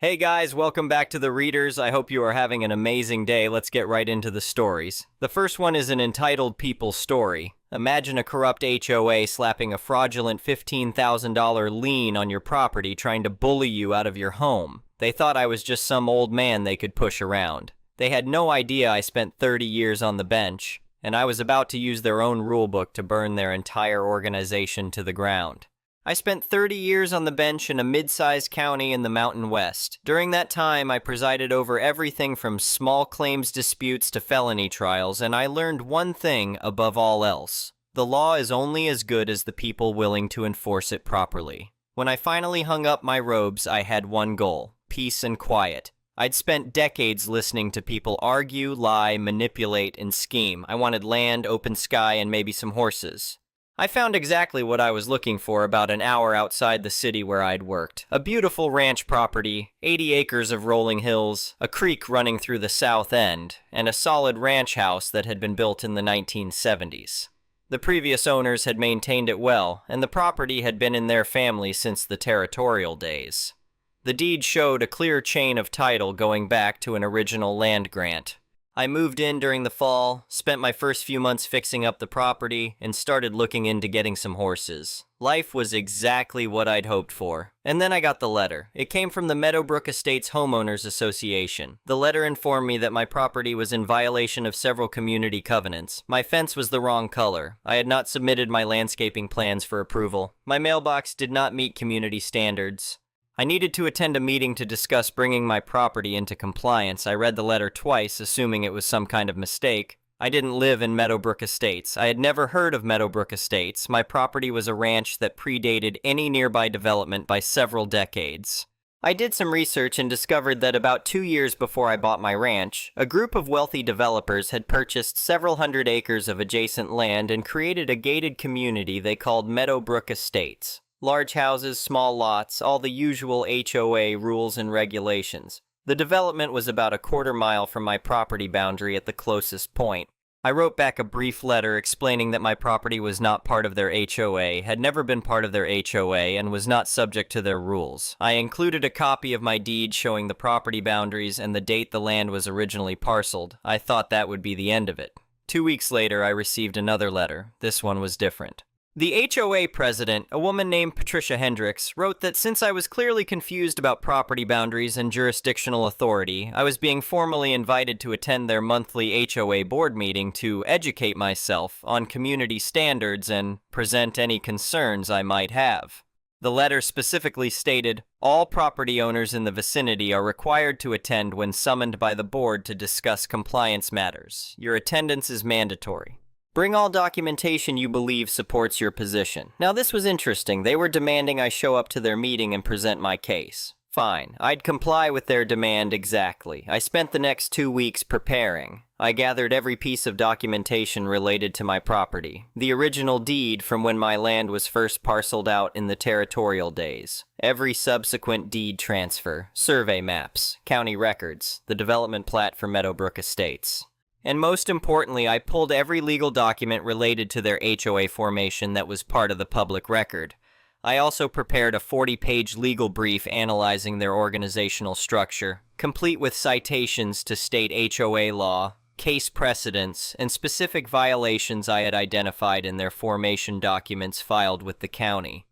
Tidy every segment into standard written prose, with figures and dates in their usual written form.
Hey guys, welcome back to the Readers. I hope you are having an amazing day. Let's get right into the stories. The first one is an entitled People's Story. Imagine a corrupt HOA slapping a fraudulent $15,000 lien on your property trying to bully you out of your home. They thought I was just some old man they could push around. They had no idea I spent 30 years on the bench, and I was about to use their own rulebook to burn their entire organization to the ground. I spent 30 years on the bench in a mid-sized county in the Mountain West. During that time, I presided over everything from small claims disputes to felony trials, and I learned one thing above all else. The law is only as good as the people willing to enforce it properly. When I finally hung up my robes, I had one goal: peace and quiet. I'd spent decades listening to people argue, lie, manipulate, and scheme. I wanted land, open sky, and maybe some horses. I found exactly what I was looking for about an hour outside the city where I'd worked. A beautiful ranch property, 80 acres of rolling hills, a creek running through the south end, and a solid ranch house that had been built in the 1970s. The previous owners had maintained it well, and the property had been in their family since the territorial days. The deed showed a clear chain of title going back to an original land grant. I moved in during the fall, spent my first few months fixing up the property, and started looking into getting some horses. Life was exactly what I'd hoped for. And then I got the letter. It came from the Meadowbrook Estates Homeowners Association. The letter informed me that my property was in violation of several community covenants. My fence was the wrong color. I had not submitted my landscaping plans for approval. My mailbox did not meet community standards. I needed to attend a meeting to discuss bringing my property into compliance. I read the letter twice, assuming it was some kind of mistake. I didn't live in Meadowbrook Estates. I had never heard of Meadowbrook Estates. My property was a ranch that predated any nearby development by several decades. I did some research and discovered that about 2 years before I bought my ranch, a group of wealthy developers had purchased several hundred acres of adjacent land and created a gated community they called Meadowbrook Estates. Large houses, small lots, all the usual HOA rules and regulations. The development was about a quarter-mile from my property boundary at the closest point. I wrote back a brief letter explaining that my property was not part of their HOA, had never been part of their HOA, and was not subject to their rules. I included a copy of my deed showing the property boundaries and the date the land was originally parceled. I thought that would be the end of it. 2 weeks later, I received another letter. This one was different. The HOA president, a woman named Patricia Hendricks, wrote that since I was clearly confused about property boundaries and jurisdictional authority, I was being formally invited to attend their monthly HOA board meeting to educate myself on community standards and present any concerns I might have. The letter specifically stated, all property owners in the vicinity are required to attend when summoned by the board to discuss compliance matters. Your attendance is mandatory. Bring all documentation you believe supports your position. Now this was interesting. They were demanding I show up to their meeting and present my case. Fine, I'd comply with their demand exactly. I spent the next 2 weeks preparing. I gathered every piece of documentation related to my property. The original deed from when my land was first parceled out in the territorial days. Every subsequent deed transfer, survey maps, county records, the development plat for Meadowbrook Estates. And most importantly, I pulled every legal document related to their HOA formation that was part of the public record. I also prepared a 40-page legal brief analyzing their organizational structure, complete with citations to state HOA law, case precedents, and specific violations I had identified in their formation documents filed with the county.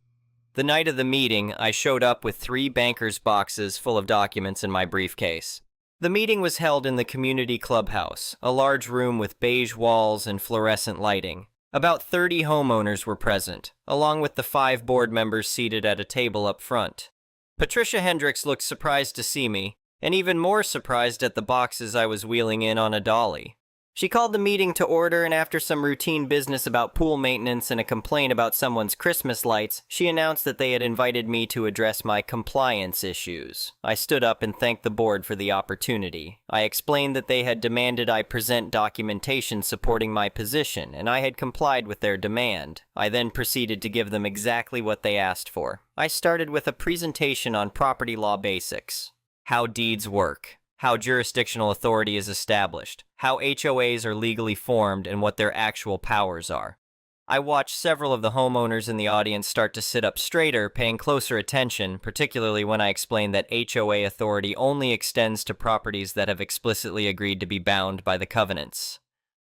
The night of the meeting, I showed up with 3 banker's boxes full of documents in my briefcase. The meeting was held in the community clubhouse, a large room with beige walls and fluorescent lighting. About 30 homeowners were present, along with the 5 board members seated at a table up front. Patricia Hendricks looked surprised to see me, and even more surprised at the boxes I was wheeling in on a dolly. She called the meeting to order, and after some routine business about pool maintenance and a complaint about someone's Christmas lights, she announced that they had invited me to address my compliance issues. I stood up and thanked the board for the opportunity. I explained that they had demanded I present documentation supporting my position, and I had complied with their demand. I then proceeded to give them exactly what they asked for. I started with a presentation on property law basics, how deeds work, how jurisdictional authority is established, how HOAs are legally formed, and what their actual powers are. I watched several of the homeowners in the audience start to sit up straighter, paying closer attention, particularly when I explained that HOA authority only extends to properties that have explicitly agreed to be bound by the covenants.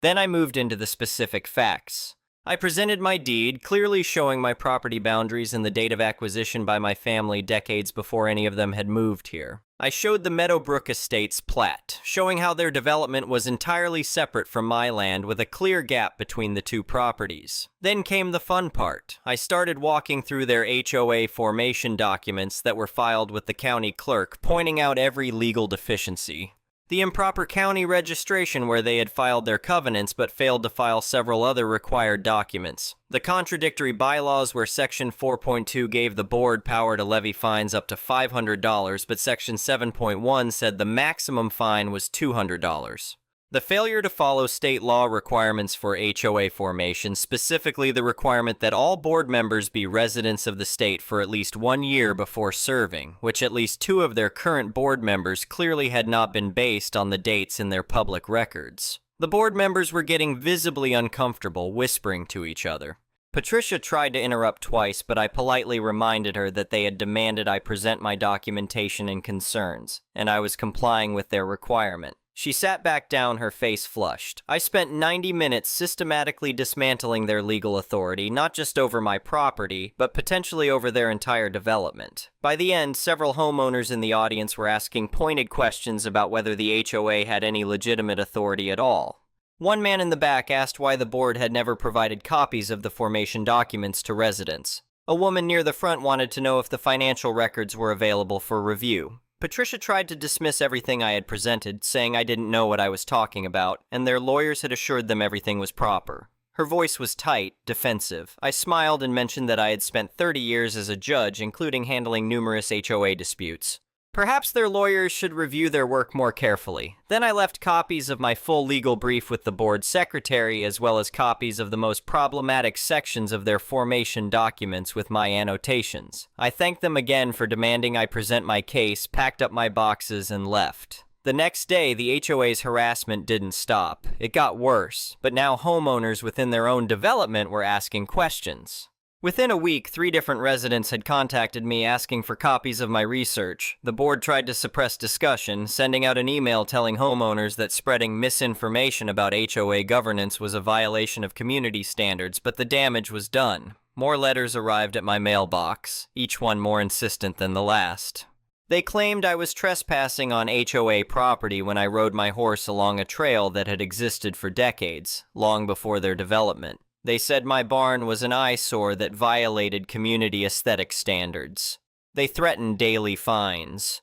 Then I moved into the specific facts. I presented my deed, clearly showing my property boundaries and the date of acquisition by my family decades before any of them had moved here. I showed the Meadowbrook Estates plat, showing how their development was entirely separate from my land with a clear gap between the two properties. Then came the fun part. I started walking through their HOA formation documents that were filed with the county clerk, pointing out every legal deficiency. The improper county registration where they had filed their covenants but failed to file several other required documents. The contradictory bylaws where Section 4.2 gave the board power to levy fines up to $500, but Section 7.1 said the maximum fine was $200. The failure to follow state law requirements for HOA formation, specifically the requirement that all board members be residents of the state for at least 1 year before serving, which at least 2 of their current board members clearly had not been based on the dates in their public records. The board members were getting visibly uncomfortable, whispering to each other. Patricia tried to interrupt twice, but I politely reminded her that they had demanded I present my documentation and concerns, and I was complying with their requirement. She sat back down, her face flushed. I spent 90 minutes systematically dismantling their legal authority, not just over my property, but potentially over their entire development. By the end, several homeowners in the audience were asking pointed questions about whether the HOA had any legitimate authority at all. One man in the back asked why the board had never provided copies of the formation documents to residents. A woman near the front wanted to know if the financial records were available for review. Patricia tried to dismiss everything I had presented, saying I didn't know what I was talking about, and their lawyers had assured them everything was proper. Her voice was tight, defensive. I smiled and mentioned that I had spent 30 years as a judge, including handling numerous HOA disputes. Perhaps their lawyers should review their work more carefully. Then I left copies of my full legal brief with the board secretary, as well as copies of the most problematic sections of their formation documents with my annotations. I thanked them again for demanding I present my case, packed up my boxes, and left. The next day, the HOA's harassment didn't stop. It got worse, but now homeowners within their own development were asking questions. Within a week, 3 different residents had contacted me asking for copies of my research. The board tried to suppress discussion, sending out an email telling homeowners that spreading misinformation about HOA governance was a violation of community standards, but the damage was done. More letters arrived at my mailbox, each one more insistent than the last. They claimed I was trespassing on HOA property when I rode my horse along a trail that had existed for decades, long before their development. They said my barn was an eyesore that violated community aesthetic standards. They threatened daily fines.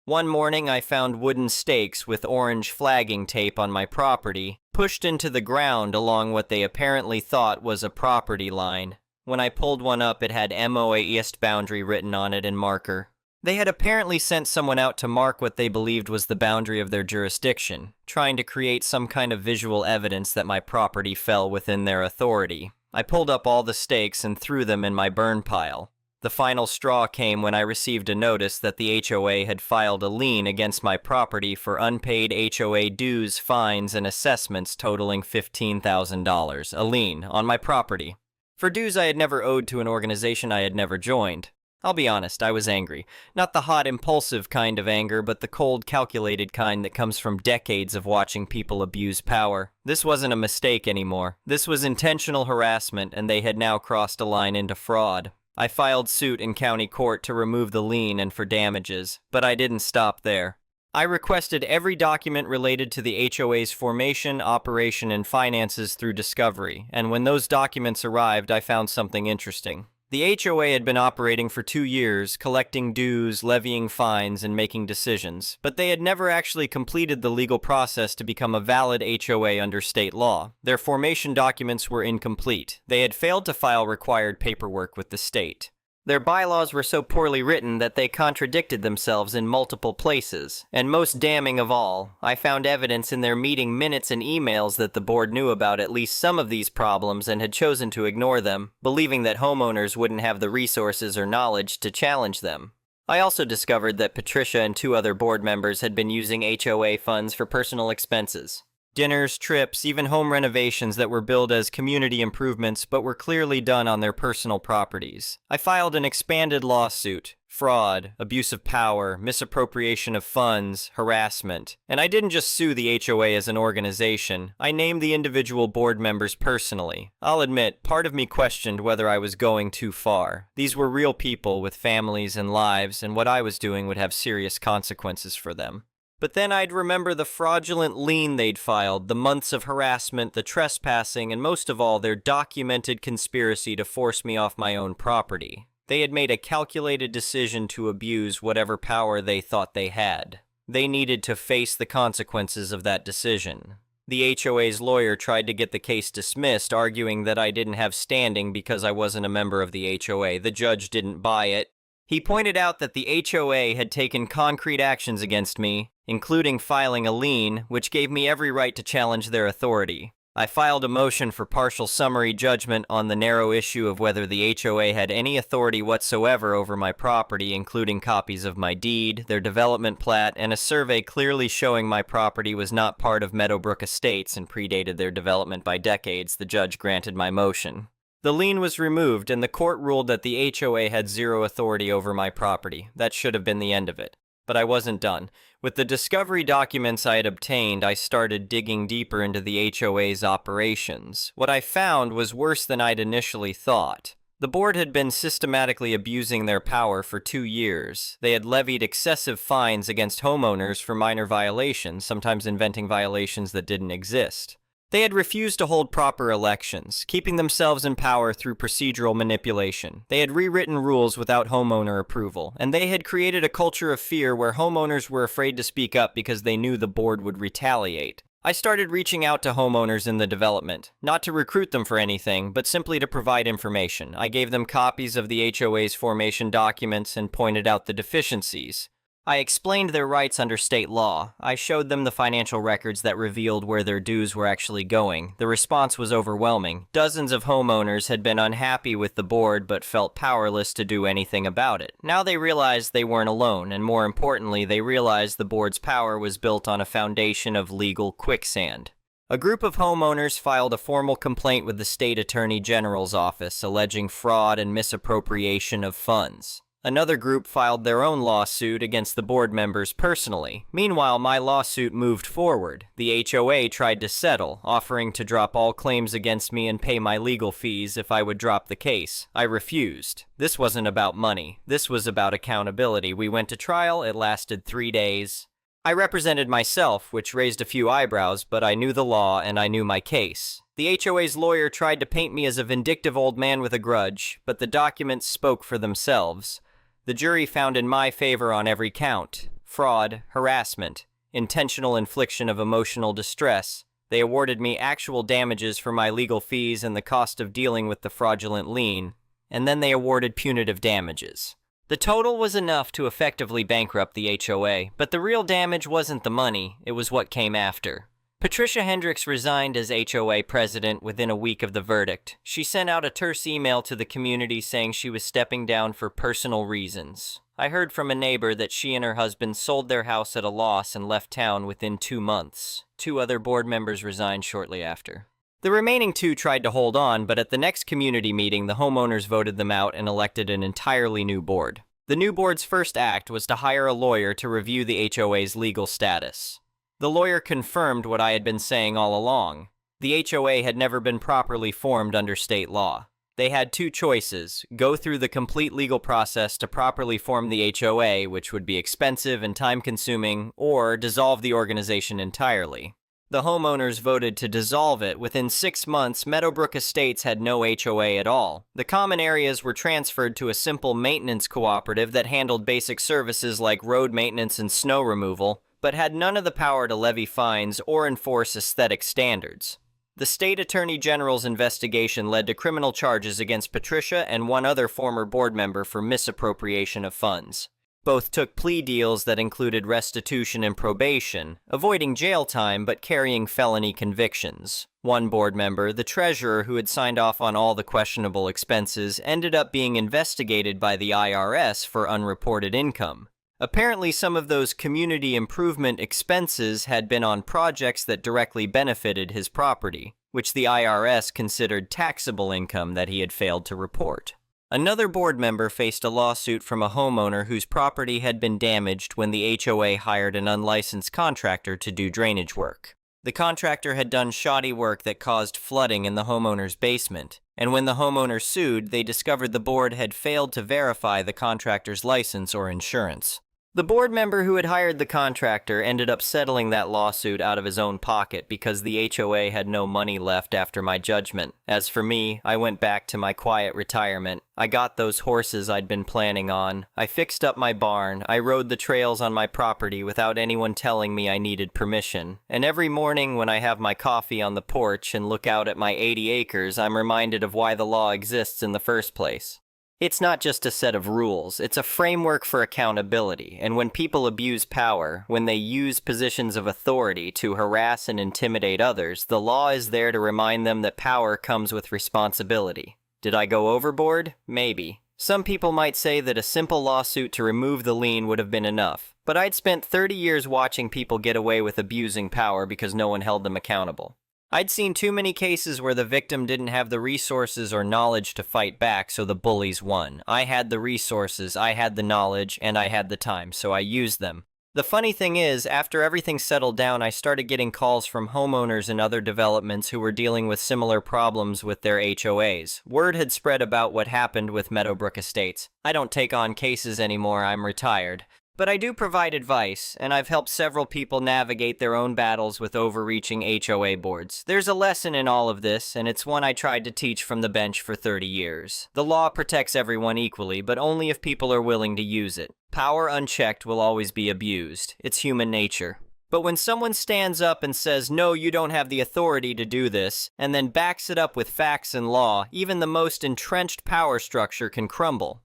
One morning I found wooden stakes with orange flagging tape on my property, pushed into the ground along what they apparently thought was a property line. When I pulled one up, it had MOA East boundary written on it in marker. They had apparently sent someone out to mark what they believed was the boundary of their jurisdiction, trying to create some kind of visual evidence that my property fell within their authority. I pulled up all the stakes and threw them in my burn pile. The final straw came when I received a notice that the HOA had filed a lien against my property for unpaid HOA dues, fines, and assessments totaling $15,000, a lien on my property, for dues I had never owed to an organization I had never joined. I'll be honest, I was angry. Not the hot, impulsive kind of anger, but the cold, calculated kind that comes from decades of watching people abuse power. This wasn't a mistake anymore. This was intentional harassment, and they had now crossed a line into fraud. I filed suit in county court to remove the lien and for damages, but I didn't stop there. I requested every document related to the HOA's formation, operation, and finances through discovery, and when those documents arrived, I found something interesting. The HOA had been operating for 2 years, collecting dues, levying fines, and making decisions, but they had never actually completed the legal process to become a valid HOA under state law. Their formation documents were incomplete. They had failed to file required paperwork with the state. Their bylaws were so poorly written that they contradicted themselves in multiple places, and most damning of all, I found evidence in their meeting minutes and emails that the board knew about at least some of these problems and had chosen to ignore them, believing that homeowners wouldn't have the resources or knowledge to challenge them. I also discovered that Patricia and 2 other board members had been using HOA funds for personal expenses. Dinners, trips, even home renovations that were billed as community improvements but were clearly done on their personal properties. I filed an expanded lawsuit. Fraud, abuse of power, misappropriation of funds, harassment. And I didn't just sue the HOA as an organization, I named the individual board members personally. I'll admit, part of me questioned whether I was going too far. These were real people with families and lives, and what I was doing would have serious consequences for them. But then I'd remember the fraudulent lien they'd filed, the months of harassment, the trespassing, and most of all, their documented conspiracy to force me off my own property. They had made a calculated decision to abuse whatever power they thought they had. They needed to face the consequences of that decision. The HOA's lawyer tried to get the case dismissed, arguing that I didn't have standing because I wasn't a member of the HOA. The judge didn't buy it. He pointed out that the HOA had taken concrete actions against me, including filing a lien, which gave me every right to challenge their authority. I filed a motion for partial summary judgment on the narrow issue of whether the HOA had any authority whatsoever over my property, including copies of my deed, their development plat, and a survey clearly showing my property was not part of Meadowbrook Estates and predated their development by decades. The judge granted my motion. The lien was removed, and the court ruled that the HOA had zero authority over my property. That should have been the end of it. But I wasn't done. With the discovery documents I had obtained, I started digging deeper into the HOA's operations. What I found was worse than I'd initially thought. The board had been systematically abusing their power for 2 years. They had levied excessive fines against homeowners for minor violations, sometimes inventing violations that didn't exist. They had refused to hold proper elections, keeping themselves in power through procedural manipulation. They had rewritten rules without homeowner approval, and they had created a culture of fear where homeowners were afraid to speak up because they knew the board would retaliate. I started reaching out to homeowners in the development, not to recruit them for anything, but simply to provide information. I gave them copies of the HOA's formation documents and pointed out the deficiencies. I explained their rights under state law. I showed them the financial records that revealed where their dues were actually going. The response was overwhelming. Dozens of homeowners had been unhappy with the board but felt powerless to do anything about it. Now they realized they weren't alone, and more importantly, they realized the board's power was built on a foundation of legal quicksand. A group of homeowners filed a formal complaint with the state attorney general's office alleging fraud and misappropriation of funds. Another group filed their own lawsuit against the board members personally. Meanwhile, my lawsuit moved forward. The HOA tried to settle, offering to drop all claims against me and pay my legal fees if I would drop the case. I refused. This wasn't about money. This was about accountability. We went to trial. It lasted 3 days. I represented myself, which raised a few eyebrows, but I knew the law and I knew my case. The HOA's lawyer tried to paint me as a vindictive old man with a grudge, but the documents spoke for themselves. The jury found in my favor on every count: fraud, harassment, intentional infliction of emotional distress. They awarded me actual damages for my legal fees and the cost of dealing with the fraudulent lien, and then they awarded punitive damages. The total was enough to effectively bankrupt the HOA, but the real damage wasn't the money, it was what came after. Patricia Hendricks resigned as HOA president within a week of the verdict. She sent out a terse email to the community saying she was stepping down for personal reasons. I heard from a neighbor that she and her husband sold their house at a loss and left town within 2 months. 2 other board members resigned shortly after. The remaining 2 tried to hold on, but at the next community meeting, the homeowners voted them out and elected an entirely new board. The new board's first act was to hire a lawyer to review the HOA's legal status. The lawyer confirmed what I had been saying all along. The HOA had never been properly formed under state law. They had 2 choices: go through the complete legal process to properly form the HOA, which would be expensive and time-consuming, or dissolve the organization entirely. The homeowners voted to dissolve it. Within 6 months, Meadowbrook Estates had no HOA at all. The common areas were transferred to a simple maintenance cooperative that handled basic services like road maintenance and snow removal, but had none of the power to levy fines or enforce aesthetic standards. The state attorney general's investigation led to criminal charges against Patricia and 1 other former board member for misappropriation of funds. Both took plea deals that included restitution and probation, avoiding jail time but carrying felony convictions. 1 board member, the treasurer who had signed off on all the questionable expenses, ended up being investigated by the IRS for unreported income. Apparently, some of those community improvement expenses had been on projects that directly benefited his property, which the IRS considered taxable income that he had failed to report. Another board member faced a lawsuit from a homeowner whose property had been damaged when the HOA hired an unlicensed contractor to do drainage work. The contractor had done shoddy work that caused flooding in the homeowner's basement, and when the homeowner sued, they discovered the board had failed to verify the contractor's license or insurance. The board member who had hired the contractor ended up settling that lawsuit out of his own pocket because the HOA had no money left after my judgment. As for me, I went back to my quiet retirement. I got those horses I'd been planning on. I fixed up my barn. I rode the trails on my property without anyone telling me I needed permission. And every morning when I have my coffee on the porch and look out at my 80 acres, I'm reminded of why the law exists in the first place. It's not just a set of rules, it's a framework for accountability, and when people abuse power, when they use positions of authority to harass and intimidate others, the law is there to remind them that power comes with responsibility. Did I go overboard? Maybe. Some people might say that a simple lawsuit to remove the lien would have been enough, but I'd spent 30 years watching people get away with abusing power because no one held them accountable. I'd seen too many cases where the victim didn't have the resources or knowledge to fight back, so the bullies won. I had the resources, I had the knowledge, and I had the time, so I used them. The funny thing is, after everything settled down, I started getting calls from homeowners and other developments who were dealing with similar problems with their HOAs. Word had spread about what happened with Meadowbrook Estates. I don't take on cases anymore, I'm retired. But I do provide advice, and I've helped several people navigate their own battles with overreaching HOA boards. There's a lesson in all of this, and it's one I tried to teach from the bench for 30 years. The law protects everyone equally, but only if people are willing to use it. Power unchecked will always be abused. It's human nature. But when someone stands up and says, no, you don't have the authority to do this, and then backs it up with facts and law, even the most entrenched power structure can crumble.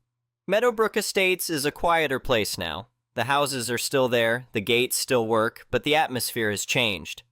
Meadowbrook Estates is a quieter place now. The houses are still there, the gates still work, but the atmosphere has changed.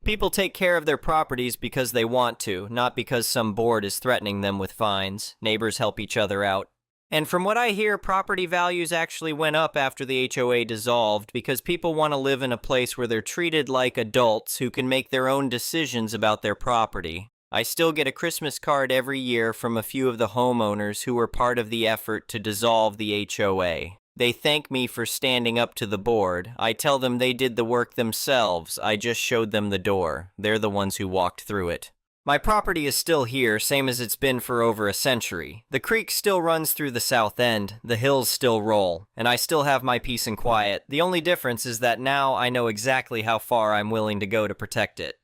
People take care of their properties because they want to, not because some board is threatening them with fines. Neighbors help each other out. And from what I hear, property values actually went up after the HOA dissolved because people want to live in a place where they're treated like adults who can make their own decisions about their property. I still get a Christmas card every year from a few of the homeowners who were part of the effort to dissolve the HOA. They thank me for standing up to the board. I tell them they did the work themselves. I just showed them the door. They're the ones who walked through it. My property is still here, same as it's been for over a century. The creek still runs through the south end, the hills still roll, and I still have my peace and quiet. The only difference is that now I know exactly how far I'm willing to go to protect it.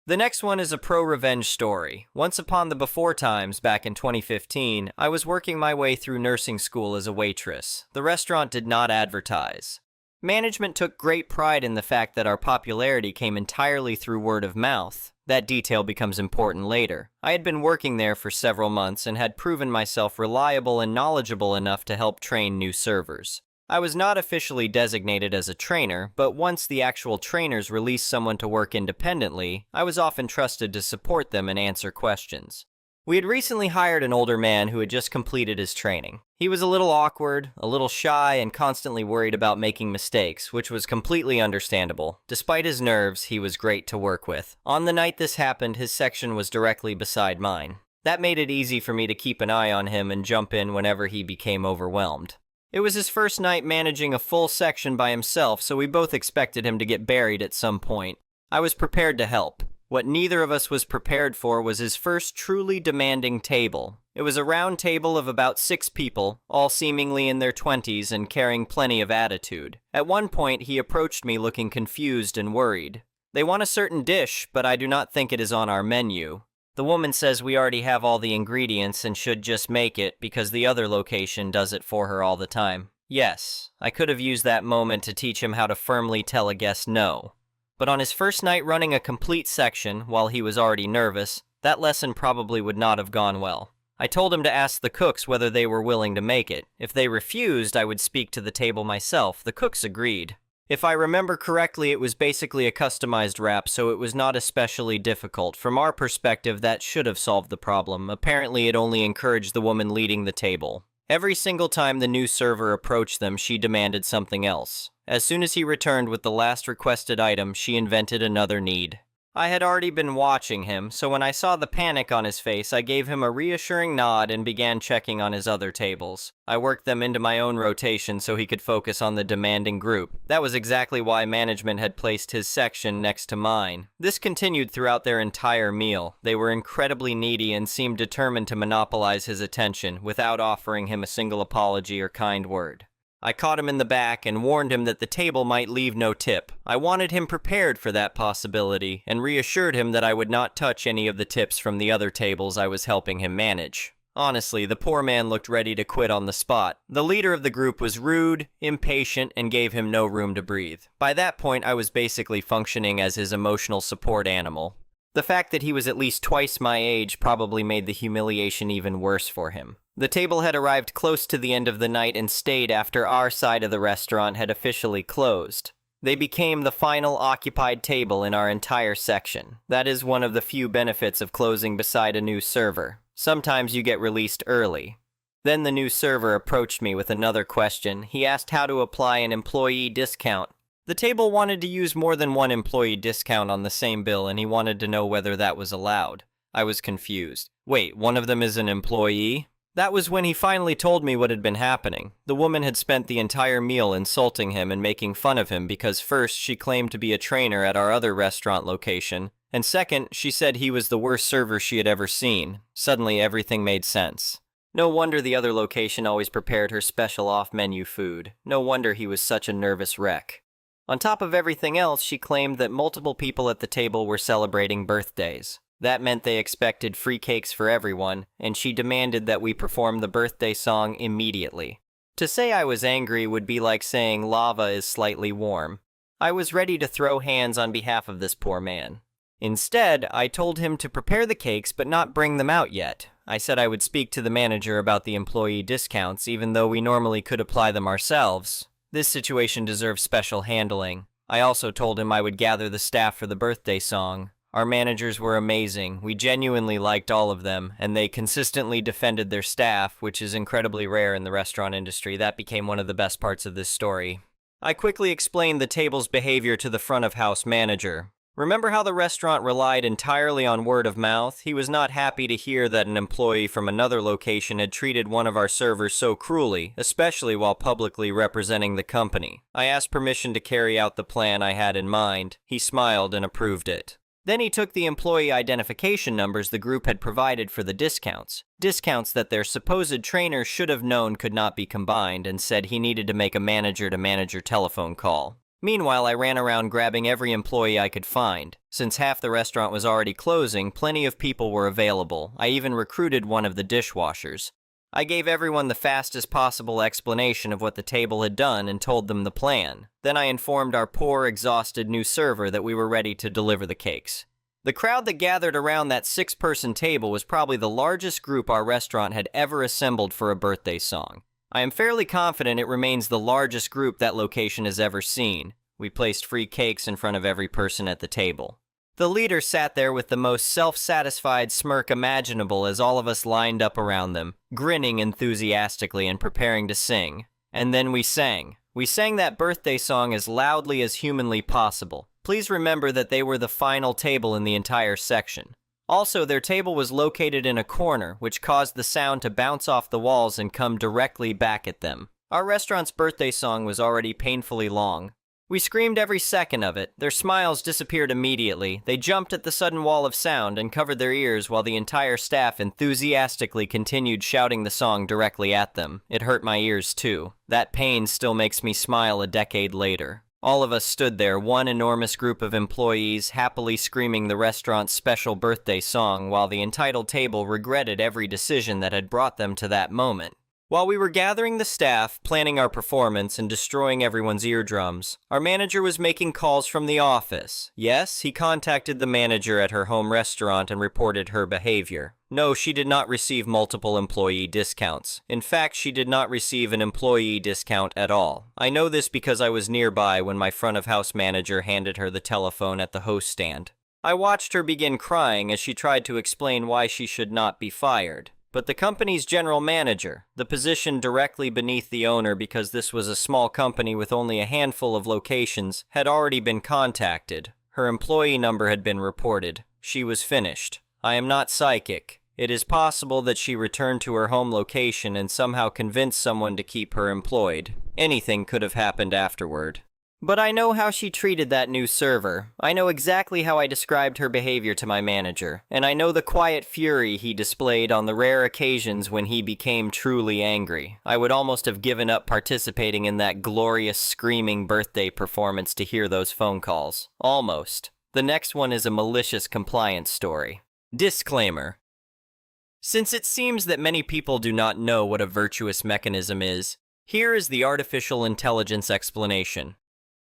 The next one is a pro-revenge story. Once upon the before times, back in 2015, I was working my way through nursing school as a waitress. The restaurant did not advertise. Management took great pride in the fact that our popularity came entirely through word of mouth. That detail becomes important later. I had been working there for several months and had proven myself reliable and knowledgeable enough to help train new servers. I was not officially designated as a trainer, but once the actual trainers released someone to work independently, I was often trusted to support them and answer questions. We had recently hired an older man who had just completed his training. He was a little awkward, a little shy, and constantly worried about making mistakes, which was completely understandable. Despite his nerves, he was great to work with. On the night this happened, his section was directly beside mine. That made it easy for me to keep an eye on him and jump in whenever he became overwhelmed. It was his first night managing a full section by himself, so we both expected him to get buried at some point. I was prepared to help. What neither of us was prepared for was his first truly demanding table. It was a round table of about 6 people, all seemingly in their 20s and carrying plenty of attitude. At one point, he approached me looking confused and worried. They want a certain dish, but I do not think it is on our menu. The woman says we already have all the ingredients and should just make it because the other location does it for her all the time. Yes, I could have used that moment to teach him how to firmly tell a guest no. But on his first night running a complete section, while he was already nervous, that lesson probably would not have gone well. I told him to ask the cooks whether they were willing to make it. If they refused, I would speak to the table myself. The cooks agreed. If I remember correctly, it was basically a customized wrap, so it was not especially difficult. From our perspective, that should have solved the problem. Apparently, it only encouraged the woman leading the table. Every single time the new server approached them, she demanded something else. As soon as he returned with the last requested item, she invented another need. I had already been watching him, so when I saw the panic on his face, I gave him a reassuring nod and began checking on his other tables. I worked them into my own rotation so he could focus on the demanding group. That was exactly why management had placed his section next to mine. This continued throughout their entire meal. They were incredibly needy and seemed determined to monopolize his attention without offering him a single apology or kind word. I caught him in the back and warned him that the table might leave no tip. I wanted him prepared for that possibility and reassured him that I would not touch any of the tips from the other tables I was helping him manage. Honestly, the poor man looked ready to quit on the spot. The leader of the group was rude, impatient, and gave him no room to breathe. By that point, I was basically functioning as his emotional support animal. The fact that he was at least twice my age probably made the humiliation even worse for him. The table had arrived close to the end of the night and stayed after our side of the restaurant had officially closed. They became the final occupied table in our entire section. That is one of the few benefits of closing beside a new server. Sometimes you get released early. Then the new server approached me with another question. He asked how to apply an employee discount. The table wanted to use more than one employee discount on the same bill, and he wanted to know whether that was allowed. I was confused. Wait, one of them is an employee? That was when he finally told me what had been happening. The woman had spent the entire meal insulting him and making fun of him because first, she claimed to be a trainer at our other restaurant location, and second, she said he was the worst server she had ever seen. Suddenly, everything made sense. No wonder the other location always prepared her special off-menu food. No wonder he was such a nervous wreck. On top of everything else, she claimed that multiple people at the table were celebrating birthdays. That meant they expected free cakes for everyone, and she demanded that we perform the birthday song immediately. To say I was angry would be like saying lava is slightly warm. I was ready to throw hands on behalf of this poor man. Instead, I told him to prepare the cakes but not bring them out yet. I said I would speak to the manager about the employee discounts, even though we normally could apply them ourselves. This situation deserves special handling. I also told him I would gather the staff for the birthday song. Our managers were amazing. We genuinely liked all of them, and they consistently defended their staff, which is incredibly rare in the restaurant industry. That became one of the best parts of this story. I quickly explained the table's behavior to the front-of-house manager. Remember how the restaurant relied entirely on word of mouth? He was not happy to hear that an employee from another location had treated one of our servers so cruelly, especially while publicly representing the company. I asked permission to carry out the plan I had in mind. He smiled and approved it. Then he took the employee identification numbers the group had provided for the discounts that their supposed trainer should have known could not be combined, and said he needed to make a manager-to-manager telephone call. Meanwhile, I ran around grabbing every employee I could find. Since half the restaurant was already closing, plenty of people were available. I even recruited one of the dishwashers. I gave everyone the fastest possible explanation of what the table had done and told them the plan. Then I informed our poor, exhausted new server that we were ready to deliver the cakes. The crowd that gathered around that 6-person table was probably the largest group our restaurant had ever assembled for a birthday song. I am fairly confident it remains the largest group that location has ever seen. We placed free cakes in front of every person at the table. The leader sat there with the most self-satisfied smirk imaginable as all of us lined up around them, grinning enthusiastically and preparing to sing. And then we sang. We sang that birthday song as loudly as humanly possible. Please remember that they were the final table in the entire section. Also, their table was located in a corner, which caused the sound to bounce off the walls and come directly back at them. Our restaurant's birthday song was already painfully long. We screamed every second of it. Their smiles disappeared immediately. They jumped at the sudden wall of sound and covered their ears while the entire staff enthusiastically continued shouting the song directly at them. It hurt my ears too. That pain still makes me smile a decade later. All of us stood there, one enormous group of employees, happily screaming the restaurant's special birthday song, while the entitled table regretted every decision that had brought them to that moment. While we were gathering the staff, planning our performance, and destroying everyone's eardrums, our manager was making calls from the office. Yes, he contacted the manager at her home restaurant and reported her behavior. No, she did not receive multiple employee discounts. In fact, she did not receive an employee discount at all. I know this because I was nearby when my front-of-house manager handed her the telephone at the host stand. I watched her begin crying as she tried to explain why she should not be fired. but the company's general manager, the position directly beneath the owner because this was a small company with only a handful of locations, had already been contacted. Her employee number had been reported. She was finished. I am not psychic. It is possible that she returned to her home location and somehow convinced someone to keep her employed. Anything could have happened afterward. But I know how she treated that new server. I know exactly how I described her behavior to my manager, and I know the quiet fury he displayed on the rare occasions when he became truly angry. I would almost have given up participating in that glorious screaming birthday performance to hear those phone calls. Almost. The next one is a malicious compliance story. Disclaimer. Since it seems that many people do not know what a virtuous mechanism is, here is the artificial intelligence explanation.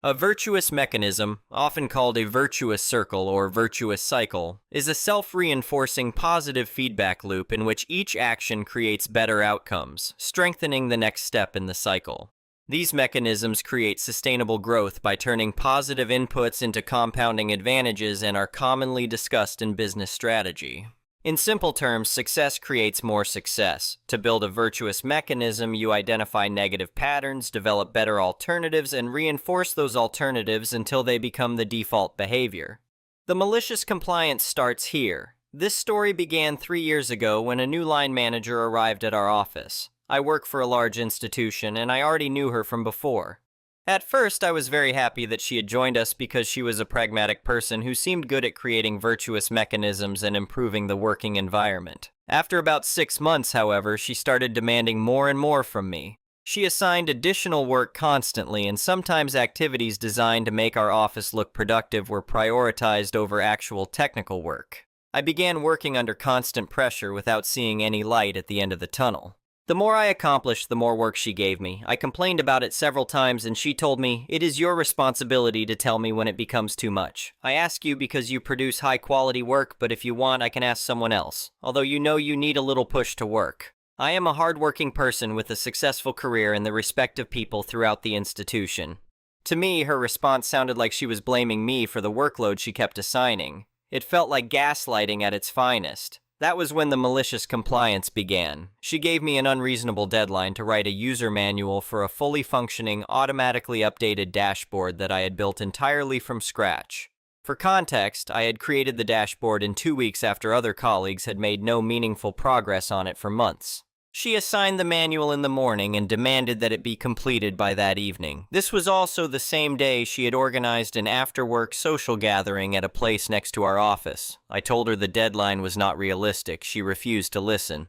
A virtuous mechanism, often called a virtuous circle or virtuous cycle, is a self-reinforcing positive feedback loop in which each action creates better outcomes, strengthening the next step in the cycle. These mechanisms create sustainable growth by turning positive inputs into compounding advantages and are commonly discussed in business strategy. In simple terms, success creates more success. To build a virtuous mechanism, you identify negative patterns, develop better alternatives, and reinforce those alternatives until they become the default behavior. The malicious compliance starts here. This story began 3 years ago when a new line manager arrived at our office. I work for a large institution, and I already knew her from before. At first, I was very happy that she had joined us because she was a pragmatic person who seemed good at creating virtuous mechanisms and improving the working environment. After about 6 months, however, she started demanding more and more from me. She assigned additional work constantly, and sometimes activities designed to make our office look productive were prioritized over actual technical work. I began working under constant pressure without seeing any light at the end of the tunnel. The more I accomplished, the more work she gave me. I complained about it several times, and she told me, "It is your responsibility to tell me when it becomes too much. I ask you because you produce high-quality work, but if you want, I can ask someone else, although you know you need a little push to work." I am a hard-working person with a successful career and the respect of people throughout the institution. To me, her response sounded like she was blaming me for the workload she kept assigning. It felt like gaslighting at its finest. That was when the malicious compliance began. She gave me an unreasonable deadline to write a user manual for a fully functioning, automatically updated dashboard that I had built entirely from scratch. For context, I had created the dashboard in 2 weeks after other colleagues had made no meaningful progress on it for months. She assigned the manual in the morning and demanded that it be completed by that evening. This was also the same day she had organized an after-work social gathering at a place next to our office. I told her the deadline was not realistic. She refused to listen.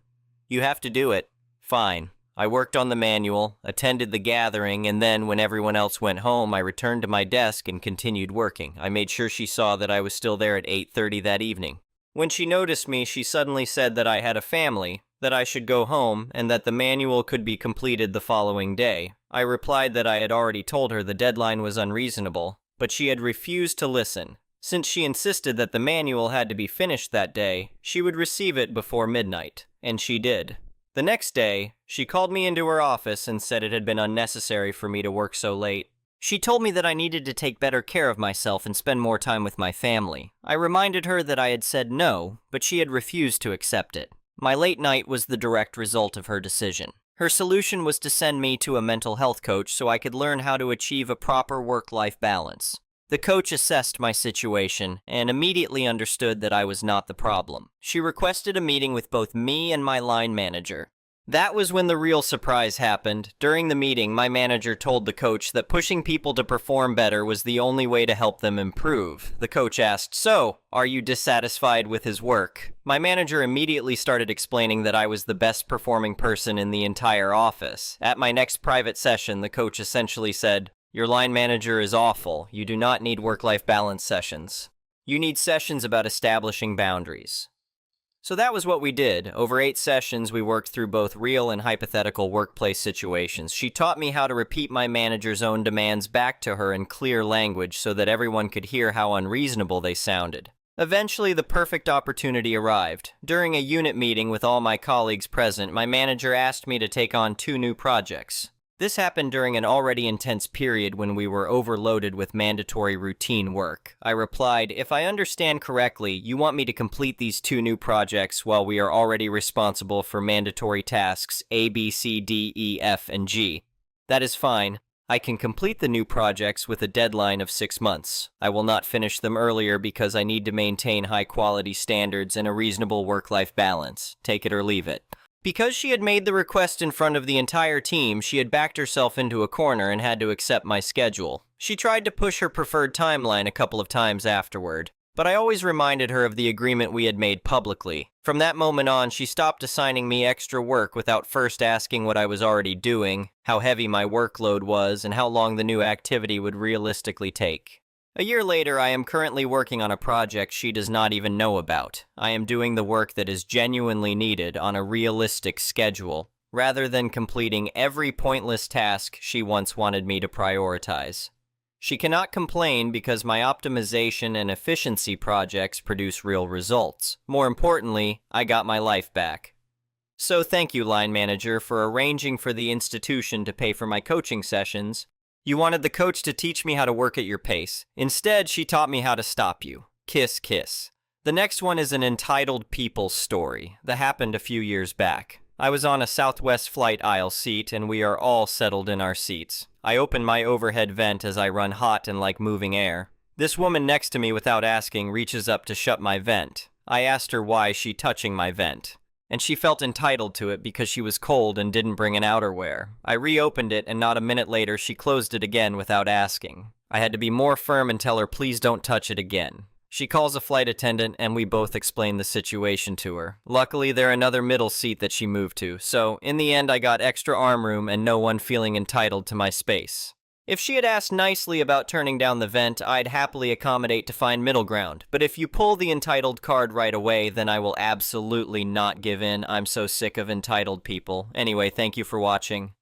"You have to do it." Fine. I worked on the manual, attended the gathering, and then, when everyone else went home, I returned to my desk and continued working. I made sure she saw that I was still there at 8:30 that evening. When she noticed me, she suddenly said that I had a family, that I should go home, and that the manual could be completed the following day. I replied that I had already told her the deadline was unreasonable, but she had refused to listen. Since she insisted that the manual had to be finished that day, she would receive it before midnight, and she did. The next day, she called me into her office and said it had been unnecessary for me to work so late. She told me that I needed to take better care of myself and spend more time with my family. I reminded her that I had said no, but she had refused to accept it. My late night was the direct result of her decision. Her solution was to send me to a mental health coach so I could learn how to achieve a proper work-life balance. The coach assessed my situation and immediately understood that I was not the problem. She requested a meeting with both me and my line manager. That was when the real surprise happened. During the meeting, my manager told the coach that pushing people to perform better was the only way to help them improve. The coach asked, "So, are you dissatisfied with his work?" My manager immediately started explaining that I was the best performing person in the entire office. At my next private session, the coach essentially said, "Your line manager is awful. You do not need work-life balance sessions. You need sessions about establishing boundaries." So that was what we did. Over 8 sessions, we worked through both real and hypothetical workplace situations. She taught me how to repeat my manager's own demands back to her in clear language so that everyone could hear how unreasonable they sounded. Eventually, the perfect opportunity arrived. During a unit meeting with all my colleagues present, my manager asked me to take on 2 new projects. This happened during an already intense period when we were overloaded with mandatory routine work. I replied, "If I understand correctly, you want me to complete these 2 new projects while we are already responsible for mandatory tasks A, B, C, D, E, F, and G. That is fine. I can complete the new projects with a deadline of 6 months. I will not finish them earlier because I need to maintain high-quality standards and a reasonable work-life balance. Take it or leave it." Because she had made the request in front of the entire team, she had backed herself into a corner and had to accept my schedule. She tried to push her preferred timeline a couple of times afterward, but I always reminded her of the agreement we had made publicly. From that moment on, she stopped assigning me extra work without first asking what I was already doing, how heavy my workload was, and how long the new activity would realistically take. A year later, I am currently working on a project she does not even know about. I am doing the work that is genuinely needed on a realistic schedule, rather than completing every pointless task she once wanted me to prioritize. She cannot complain because my optimization and efficiency projects produce real results. More importantly, I got my life back. So thank you, line manager, for arranging for the institution to pay for my coaching sessions. You wanted the coach to teach me how to work at your pace. Instead, she taught me how to stop you. Kiss, kiss. The next one is an entitled people story that happened a few years back. I was on a Southwest flight aisle seat, and we are all settled in our seats. I open my overhead vent as I run hot and like moving air. This woman next to me, without asking, reaches up to shut my vent. I asked her why she touching my vent, and she felt entitled to it because she was cold and didn't bring an outerwear. I reopened it, and not a minute later, she closed it again without asking. I had to be more firm and tell her, please don't touch it again. She calls a flight attendant, and we both explain the situation to her. Luckily, there's another middle seat that she moved to, so in the end, I got extra arm room and no one feeling entitled to my space. If she had asked nicely about turning down the vent, I'd happily accommodate to find middle ground. But if you pull the entitled card right away, then I will absolutely not give in. I'm so sick of entitled people. Anyway, thank you for watching.